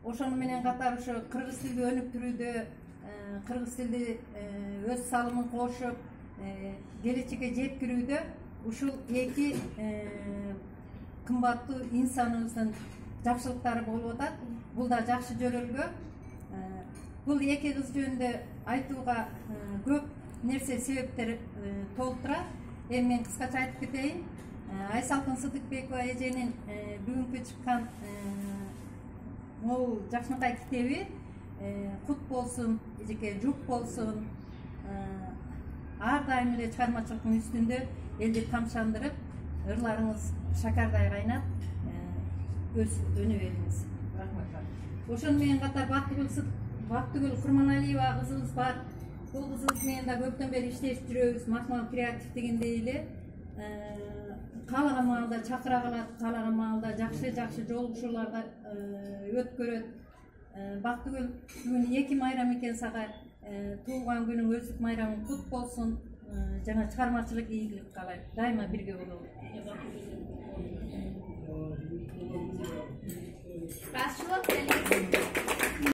ошону менен катар ошо кыргыз тилди өнүктүрүүдө кыргыз тилди өз салымын кошуп келечекке жеткирүүдө ушул эки кымбаттуу инсаныбыздын жакшылыктары болуп атат. Бул да жакшы жөрөлгө. Бул эки кыз жөнүндө айтууга көп нерсе себептер толтурат. Эми мен кыскача айтып кетейин. Айсалкын Сыдыкбекова эженин бүгүнкү чыккан могул жакшынакай китеби кут болсун, эжеке жук болсун, ар дайым эле чыгармачылыктын үстүндө элди тамшандырып, ырларыңыз шакардай кайнап, өнө бериңиз. Рахмат. Ошону менен катар Бактыгүл Курманалиева кызыбыз бар. Бул кызыбыз менен да көптөн бери иштешип жүрөбүз. Макмал креатив дегендей эле каалаган маалда чакыра калат, каалаган маалда жакшы жолугушууларда өткөрөт. Бактыгүл бүгүн 2 майрам экен сага. Туулган күнүң өздүк майрамың кут болсун. Жана чыгармачылык ийгилик каалайм. Дайыма бирге бололу. Башчылык